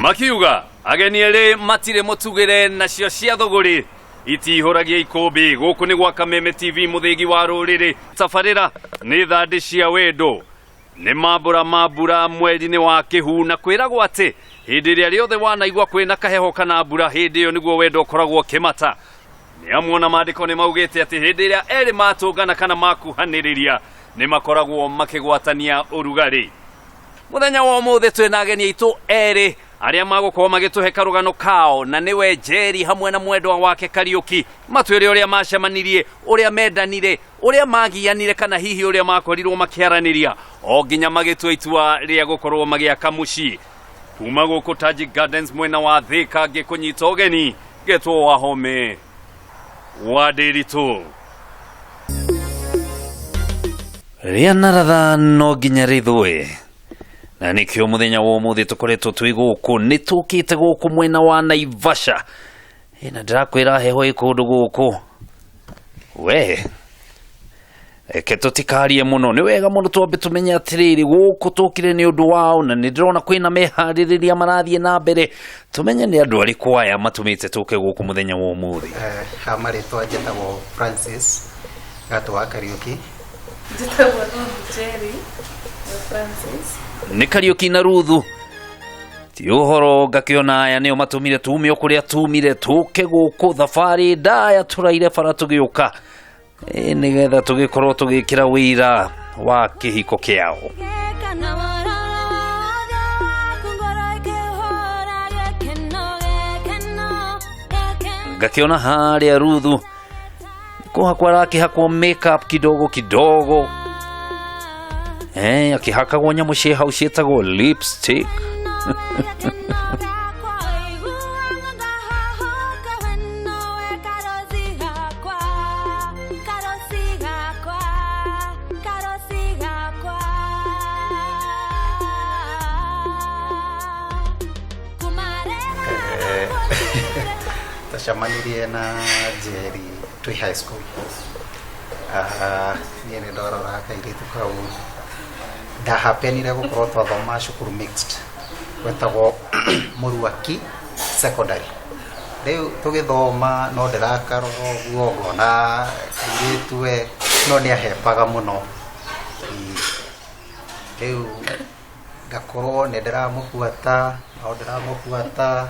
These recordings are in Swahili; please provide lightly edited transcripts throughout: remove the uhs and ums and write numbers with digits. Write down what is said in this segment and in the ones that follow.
Makiuga ageni ere matire mutugire nacio cia thoguri itihoragia ikumbi guku ni gwa Kameme TV muthigi wa ruriri tafarira ni thandi cia wendo ni mambura mweri-ini wa kihuna kwiragwo ati hindi ria riothe wanaigua kwina kaheho kana mbura hindi iyo niguo wendo koragwo kimata ni amwona mandiko ni maugite ati hindi ria eri matungana kana makuhaniriria ni makoragwo makigwatania urugari. Muthenya wa umuthi twina ageni aitu eri aria magukorwo magituhe karugano kao na niwe Jerry hamwe na mwendwa wake Kariuki matwire uria macemanirie uria mendanire uria magianire kana hihi uria makorirwo makiaraniria o nginya magitua itua ria gukorwo magiaka muci kuma guku Taji Gardens mwena wa Thika gikunyita ugeni getwo Wahome wa Ndiritu ria naratha no nginya rithwe na nikio muthenya wa umuthi tukoretwo twi guku ni tukite guku mwena wa Naivasha ina ndirakwira heho ikundu guku we ketutikarie muno ni wega muno twambe tumenye atiriri guku tukire ni undu wao na ni ndirona kwina mehaririria marathie na mbere tumenye ni andu ariku aya matumite tuke guku muthenya wa umuthi hamari twajetago Francis gatwa Kariuki jetago Jerry Francis ni Kariuki na Ruthu ti uhoro ngakiona aya nio matumire tumio kuria tumire tuke guku thafari ndaya turaire bara tugiuka nigetha tugikorwo tugikira wira wa kihiko kiao ngakiona haria Ruthu kuhakwa rakihakwo makeup kidogo akihakagwo nyamu cia hau cietagwo lipstick tashamanirie na Jerry twi high school ni ndorora kairitu kau ndahapenire gukorwo twathoma cukuru mixed gwetagwo Muruaki secondary riu tugithoma no ndirakarwo guo ngona kairitu we no ni ahepaga muno riu ngakorwo ni ndiramubuata no ndiramubuata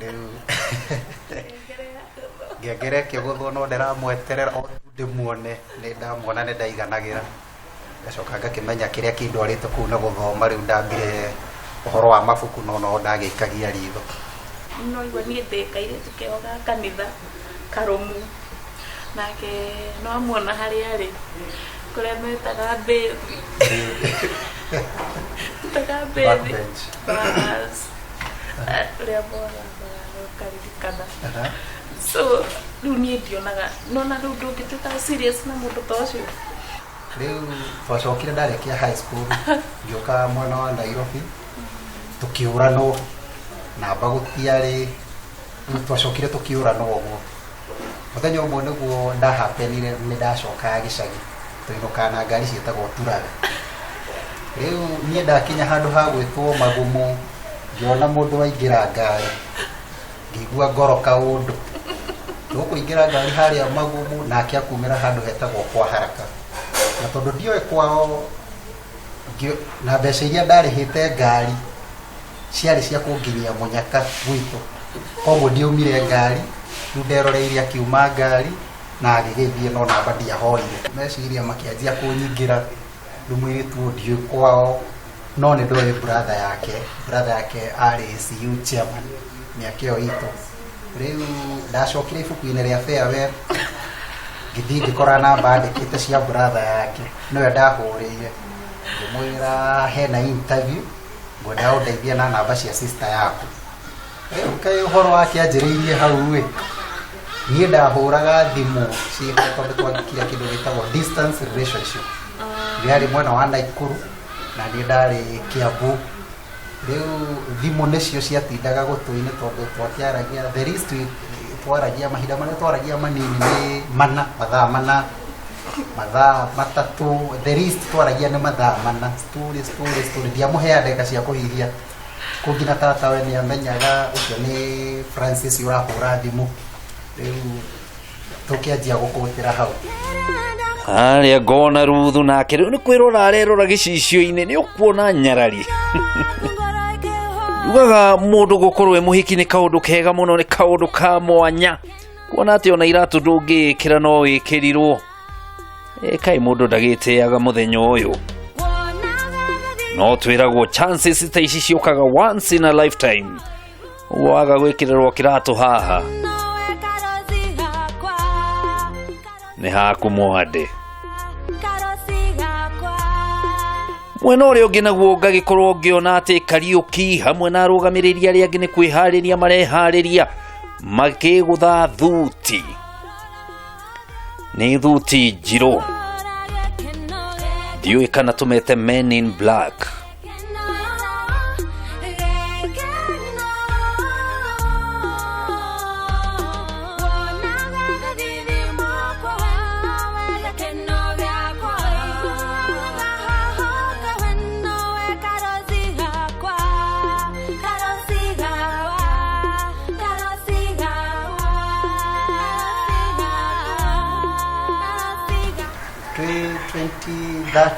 riu ngegereke guthwo no ndiramweterera o ndimuone ni ndamwona ni ndaiganagira gacoka ngakimenya kiria kindwarite kuu na guthoma riu ndambire uhoro wa mabuku no ndagikagia ritho no igwa ni ndekaire tukeoga kanitha karumu nake no amwona hari ari kuria metaga bethi tutaga bethi bas ria bora karirikana so dunia ndionaga nona ndu ndungituka serious na mundu tocio riu twacokire ndarekia high school ngioka mwena wa Nairobi tukiurano namba gutiari twacokire tukiurano uguo muthenya umwe niguo ndahapenire ni ndacoka gicagi tuinuka na ngari cietagwo turaga riu nie ndakinya handu ha gwitwo Magumu ngiona mundu waingira ngari ngigua ngoro kaundu tukuingira ngari haria Magumu nake akumira handu hetagwo kwa haraka na tondu ndioe kwao na mbeca iria ndarihite ngari ciarĩ cia kunginyia munyaka gwitu koguo ndiumire ngari nderoreire akiuma ngari na agigithie no namba ndiahoire meciria makianjia kunyingira ndumwire tu ndiu kwao no ni ndoe brother yake ari CU chairman ni akio ito riu ndacokire ibuku-inĩ ria farewell ngithi ngikora namba ndikite cia brother yake no ndahurire ngimwira hena interview ngwenda undeithia na namba cia sister yaku riu kai uhoro wake anjiriirie hau we nie ndahuraga thimu cia tondu twagikira kindu gitagwo distance relationship ndiari mwana wa Naikuru na ni ndari Kiambu riu thimu nicio ciatindaga gutuini tondu twakiaragia the least twaragia mahinda maria twaragia manini ni mathaa matatu the least twaragia ni mathaa mana story ndiamuhea ndeka cia kuhihia kugina tata we ni amenyaga ucio ni Francis urahura thimu riu tukianjia gukutira hau aria ngona ruthu nake riu ni kwirora arerora gicicio-ini ni ukuona nyarari ugaga mundu gukorwo muhiki ni kaundu kega muno, ni kaundu ka mwanya kuona ati ona iratu ndungikira no wikirirwo kai mundu ndagiteaga muthenya uyu no twiragwo chances ta ici ciukaga once in a lifetime waga gwikirirwo kiratu haha ni haku mwande mwena uria ungi naguo ngagikorwo ngiona ati Kariuki hamwe na arugamiriria aria angi ni kwihariria marehariria makigutha thuti ni thuti njiro ndiũĩ kana tumete Men in Black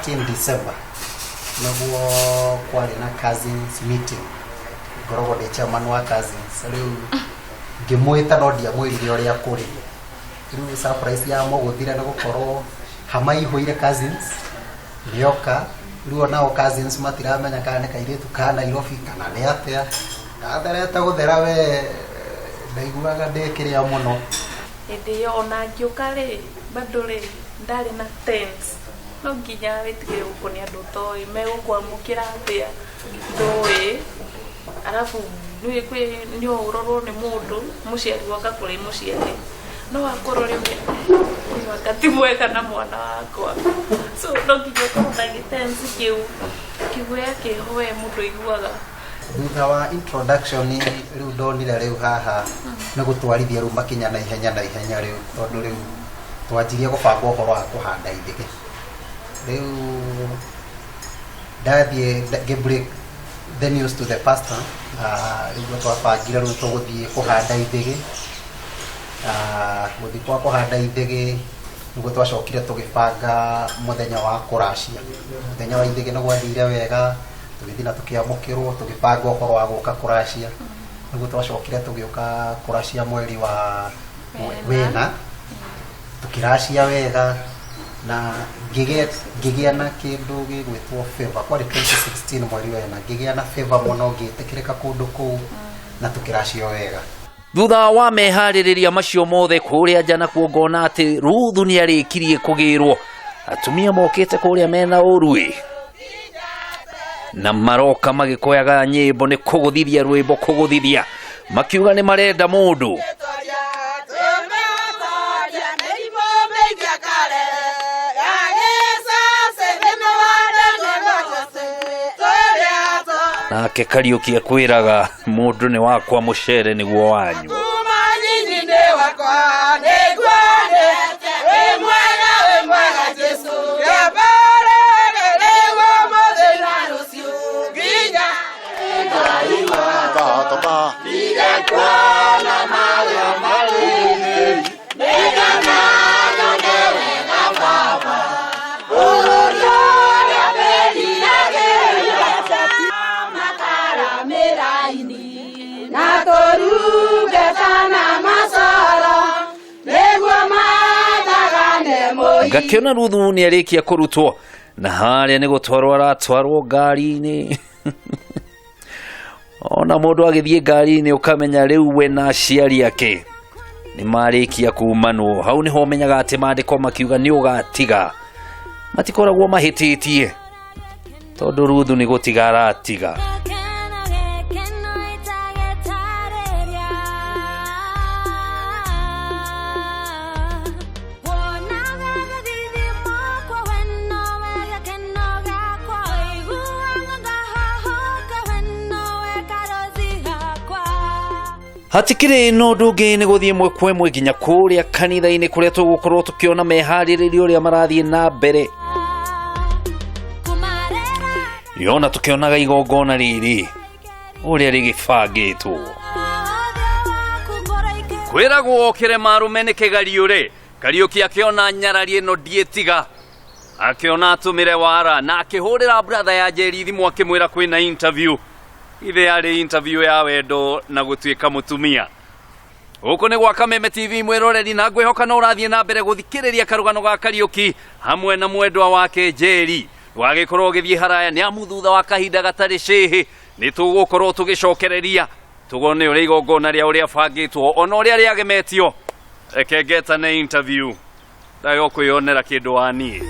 in December naguo kwari na cousins meeting ngorogo de chairman wa cousins riu ngimwita no ndia mwirire uria kuri riu surprise ya muguthira na gukorwo hamaihuire cousins nioka riu nao cousins matiramenya kana ne kairitu kana Nairobi kana ne atia athereta guthera we ndaiguaga ndekiria muno indi yo ona ngiuka ri bado ri ndari na tents no nginya witigire gukonia andu toi megukwamukira atia ndoi arafu niwe kwi nio urorwo ni mundu muciari waka kuri muciari no akorwo ri ni wakati mwega na mwana wakwa so no nginya korona gitensi kiwe kihoe mundu iguaga thutha wa introduction riu ndonire riu haha na gutwarithia riu makinya na ihenya riu tondu riu twanjirie gubanga uhoro wa kuhanda ithige riu ndathie break the news to the pastor riu twabangire riu tuguthie kuhanda ithige guthie kwa kuhanda ithige niguo twacokire tugibanga muthenya wa kuracia muthenya wa ithige no gwathire wega tugithie na tukiamukirwo tugibanga uhoro wa guka kuracia niguo twacokire tugiuka kuracia mweri wa wena tukiracia wega na ngigia na kindu gigwitwo favor kwari 2016 mweri wena ngigia na favor muno ngitikirika kundu kuu na tukiracia wega thutha wa mehaririria macio mothe kuria jana kuongona ati ruthu ni arikirie kugirwo atumia mokite kuria mena urui na maroka magikoyaga nyimbo ni kuguthithia rwimbo kuguthithia makiuga ni marenda mundu nake Kariuki akwiraga mundu ni wakwa mucere niguo wanyu ngakiona ruthu ni arikia kurutwo na haria ni gutwarwo aratwarwo ngari-ini ona mundu agithie ngari-ini ukamenya riu we na aciari ake ni marikia kumanwo hau niho menyaga ati mandiko makiuga ni ugatiga matikoragwo mahititie tondu ruthu ni gutiga aratiga hatikire no ndungi ni guthie mwe kwa mwe nginya kuria kanitha-ini kuria tugukorwo tukiona mehariririo ria marathie na mbere yona tukionaga igongona riri uria rigibangitwo kwiragwo Kiremarume ni kigariure Kariuki akiona nyarari ino ndietiga akiona atumire wara na akihurira brother ya Njeri thimu akimwira kwina interview ithe yari interview ya wendo na gutuika mutumia Huko ni gwa Kameme TV mwiroreri na ngwihoka no urathie na mbere guthikiriria karugano ga Kariuki hamwe na mwendwa wake Njeri wagikorwo githie haraya ni amuthutha wa kahinda gatari cihi ni tugukorwo tugicokereria tugone uri igongona ria uria bangitwo ona uria riagemetio ekengeta na interview ndayo kwionera kindu wani